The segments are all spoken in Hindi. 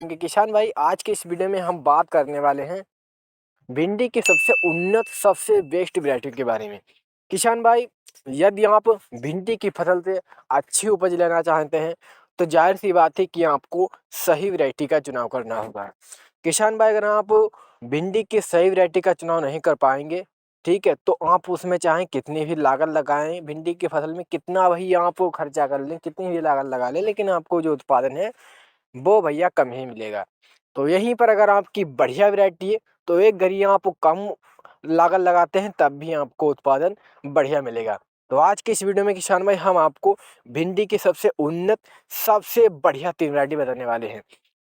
कि किसान भाई आज के इस वीडियो में हम बात करने वाले हैं भिंडी की सबसे उन्नत सबसे बेस्ट वैरायटी के बारे में। किसान भाई, यदि आप भिंडी की फसल से अच्छी उपज लेना चाहते हैं तो जाहिर सी बात है कि आपको सही वैरायटी का चुनाव करना होगा। किसान भाई, अगर आप भिंडी की सही वैरायटी का चुनाव नहीं कर पाएंगे, ठीक है, तो आप उसमें चाहे कितनी भी लागत लगाएं, भिंडी की फसल में कितना वही आप खर्चा कर लें, कितनी भी लागत लगा लें, लेकिन आपको जो उत्पादन है वो भैया कम ही मिलेगा। तो यहीं पर अगर आपकी बढ़िया वैरायटी है तो एक घड़ी आप कम लागत लगाते हैं तब भी आपको उत्पादन बढ़िया मिलेगा। तो आज के इस वीडियो में किसान भाई हम आपको भिंडी की सबसे उन्नत सबसे बढ़िया 3 वैरायटी बताने वाले हैं।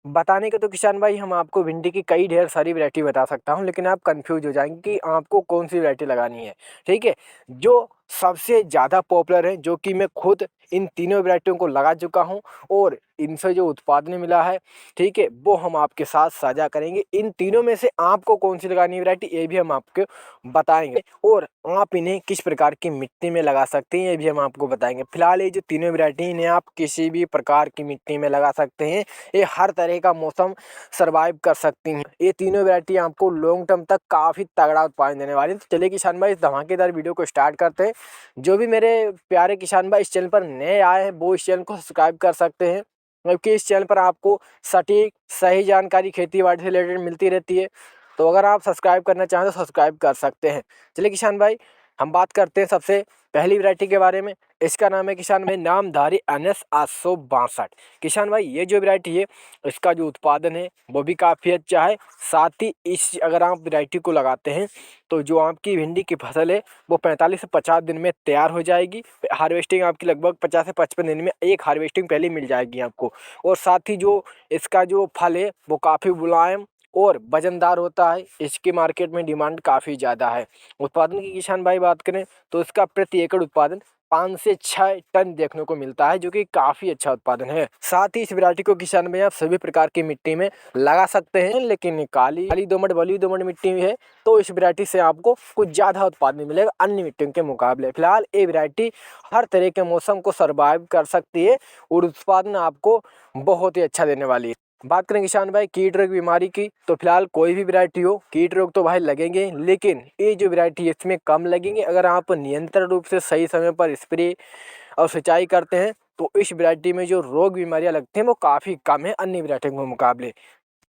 बताने के तो किसान भाई हम आपको भिंडी की कई ढेर सारी वैरायटी बता सकता हूँ, लेकिन आप कंफ्यूज हो जाएंगे कि आपको कौन सी वैरायटी लगानी है। ठीक है, जो सबसे ज़्यादा पॉपुलर है, जो कि मैं खुद इन तीनों वैरायटियों को लगा चुका हूँ और इनसे जो उत्पादन मिला है, ठीक है, वो हम आपके साथ साझा करेंगे। इन तीनों में से आपको कौन सी लगानी है वैरायटी, ये भी हम आपको बताएंगे और आप इन्हें किस प्रकार की मिट्टी में लगा सकते हैं ये भी हम आपको बताएंगे। फिलहाल ये जो तीनों वैरायटी इन्हें आप किसी भी प्रकार की मिट्टी में लगा सकते हैं, ये हर तरह का मौसम सर्वाइव कर सकती हैं। ये तीनों वैरायटी आपको लॉन्ग टर्म तक काफ़ी तगड़ा उत्पादन देने वाली है। तो चलिए किसान भाई, इस धमाकेदार वीडियो को स्टार्ट करते हैं। जो भी मेरे प्यारे किसान भाई इस चैनल पर नए आए हैं वो इस चैनल को सब्सक्राइब कर सकते हैं, क्योंकि इस चैनल पर आपको सटीक सही जानकारी खेती बाड़ी से रिलेटेड मिलती रहती है। तो अगर आप सब्सक्राइब करना चाहें तो सब्सक्राइब कर सकते हैं। चलिए किसान भाई, हम बात करते हैं सबसे पहली वैरायटी के बारे में। इसका नाम है किसान भाई नामधारी NS 862। किसान भाई, ये जो वैरायटी है इसका जो उत्पादन है वो भी काफ़ी अच्छा है। साथ ही इस अगर आप वैरायटी को लगाते हैं तो जो आपकी भिंडी की फसल है वो 45 से 50 दिन में तैयार हो जाएगी। हार्वेस्टिंग आपकी लगभग 50 से 55 दिन में एक हार्वेस्टिंग पहले मिल जाएगी आपको। और साथ ही जो इसका जो फल है वो काफ़ी मुलायम और वजनदार होता है। इसकी मार्केट में डिमांड काफ़ी ज़्यादा है। उत्पादन की किसान भाई बात करें तो इसका प्रति एकड़ उत्पादन 5 से 6 टन देखने को मिलता है, जो कि काफ़ी अच्छा उत्पादन है। साथ ही इस वैरायटी को किसान भाई आप सभी प्रकार की मिट्टी में लगा सकते हैं, लेकिन काली काली दोमट बलुई दोमट मिट्टी में है तो इस वैरायटी से आपको कुछ ज़्यादा उत्पादन मिलेगा अन्य मिट्टियों के मुकाबले। फिलहाल ये वैरायटी हर तरह के मौसम को सर्वाइव कर सकती है और उत्पादन आपको बहुत ही अच्छा देने वाली है। बात करें किसान भाई कीट रोग बीमारी की, तो फिलहाल कोई भी वैरायटी हो कीट रोग तो भाई लगेंगे, लेकिन ये जो वैरायटी है इसमें कम लगेंगे अगर आप नियंत्रण रूप से सही समय पर स्प्रे और सिंचाई करते हैं। तो इस वैरायटी में जो रोग बीमारियां लगती हैं वो काफ़ी कम है अन्य वैरायटी के मुकाबले।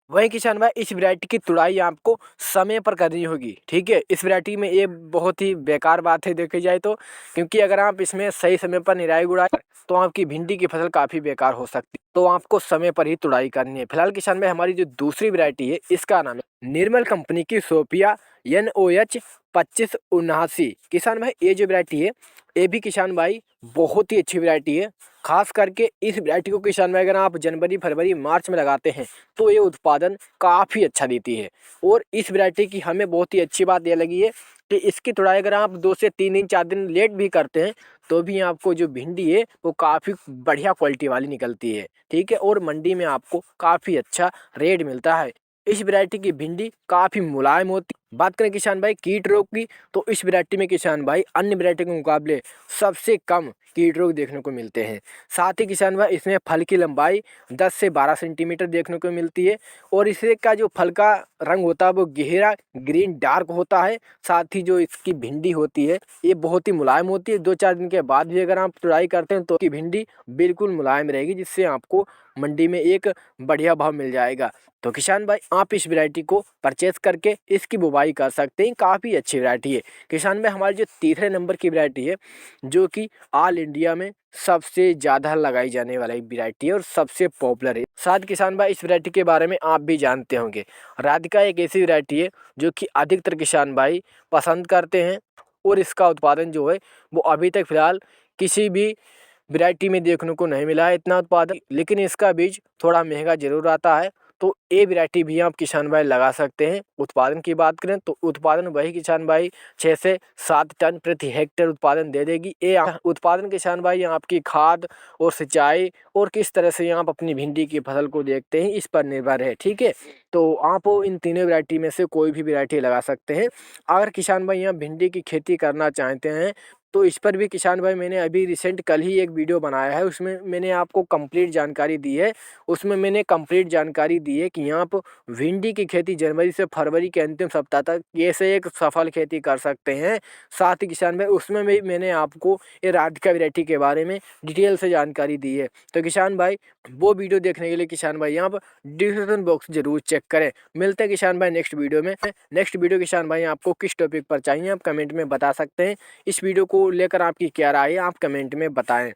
वहीं किसान भाई इस वैरायटी की तुड़ाई आपको समय पर करनी होगी। ठीक है, इस वैरायटी में ये बहुत ही बेकार बात है देखी जाए तो, क्योंकि अगर आप इसमें सही समय पर निराई गुड़ाई तो आपकी भिंडी की फसल काफ़ी बेकार हो सकती है। तो आपको समय पर ही तुड़ाई करनी है। फिलहाल किसान भाई हमारी जो दूसरी वैरायटी है इसका नाम है निर्मल कंपनी की सोफिया NOH 2579। किसान भाई ये जो वैरायटी है ये भी किसान भाई बहुत ही अच्छी वैरायटी है। खास करके इस वैरायटी को किसान भाई अगर आप जनवरी फरवरी मार्च में लगाते हैं तो ये उत्पादन काफ़ी अच्छा देती है। और इस वैरायटी की हमें बहुत ही अच्छी बात यह लगी है कि इसकी तुड़ाई अगर आप 2 से 3 दिन 4 दिन लेट भी करते हैं तो भी आपको जो भिंडी है वो काफ़ी बढ़िया क्वालिटी वाली निकलती है। ठीक है, और मंडी में आपको काफ़ी अच्छा रेट मिलता है। इस वैरायटी की भिंडी काफ़ी मुलायम होती है। बात करें किसान भाई कीट रोग की, तो इस वैरायटी में किसान भाई अन्य वैरायटी के मुकाबले सबसे कम कीट रोग देखने को मिलते हैं। साथ ही किसान भाई इसमें फल की लंबाई 10 से 12 सेंटीमीटर देखने को मिलती है और इसे का जो फल का रंग होता है वो गहरा ग्रीन डार्क होता है। साथ ही जो इसकी भिंडी होती है ये बहुत ही मुलायम होती है। 2-4 दिन के बाद भी अगर आप तुड़ाई करते हैं तो की भिंडी बिल्कुल मुलायम रहेगी, जिससे आपको मंडी में एक बढ़िया भाव मिल जाएगा। तो किसान भाई आप इस वैरायटी को परचेज करके इसकी बुवाई कर सकते हैं, काफ़ी अच्छी वैरायटी है। किसान भाई हमारी जो तीसरे नंबर की वैरायटी है जो कि ऑल इंडिया में सबसे ज़्यादा लगाई जाने वाली वैरायटी है और सबसे पॉपुलर है। शायद किसान भाई इस वैरायटी के बारे में आप भी जानते होंगे। राधिका एक ऐसी वैरायटी है जो कि अधिकतर किसान भाई पसंद करते हैं और इसका उत्पादन जो है वो अभी तक फिलहाल किसी भी वैरायटी में देखने को नहीं मिला है इतना उत्पादन, लेकिन इसका बीज थोड़ा महंगा जरूर आता है। तो ये वैरायटी भी आप किसान भाई लगा सकते हैं। उत्पादन की बात करें तो उत्पादन वही किसान भाई 6 से 7 टन प्रति हेक्टेयर उत्पादन दे देगी। ये उत्पादन किसान भाई आपकी खाद और सिंचाई और किस तरह से आप अपनी भिंडी की फसल को देखते हैं इस पर निर्भर है। ठीक है, तो आप इन तीनों वैरायटी में से कोई भी वैरायटी लगा सकते हैं। अगर किसान भाई यहाँ भिंडी की खेती करना चाहते हैं तो इस पर भी किसान भाई मैंने अभी रिसेंट कल ही एक वीडियो बनाया है, उसमें मैंने आपको कंप्लीट जानकारी दी है। उसमें मैंने कंप्लीट जानकारी दी है कि यहाँ पर भिंडी की खेती जनवरी से फरवरी के अंतिम सप्ताह तक कैसे एक सफल खेती कर सकते हैं। साथ ही किसान भाई उसमें भी मैंने आपको ये राधिका वैरायटी के बारे में डिटेल से जानकारी दी है। तो किसान भाई वो वीडियो देखने के लिए किसान भाई यहाँ पर डिस्क्रिप्शन बॉक्स जरूर चेक करें। मिलते हैं किसान भाई नेक्स्ट वीडियो में। नेक्स्ट वीडियो किसान भाई आपको किस टॉपिक पर चाहिए आप कमेंट में बता सकते हैं। इस वीडियो को लेकर आपकी क्या राय है आप कमेंट में बताएं।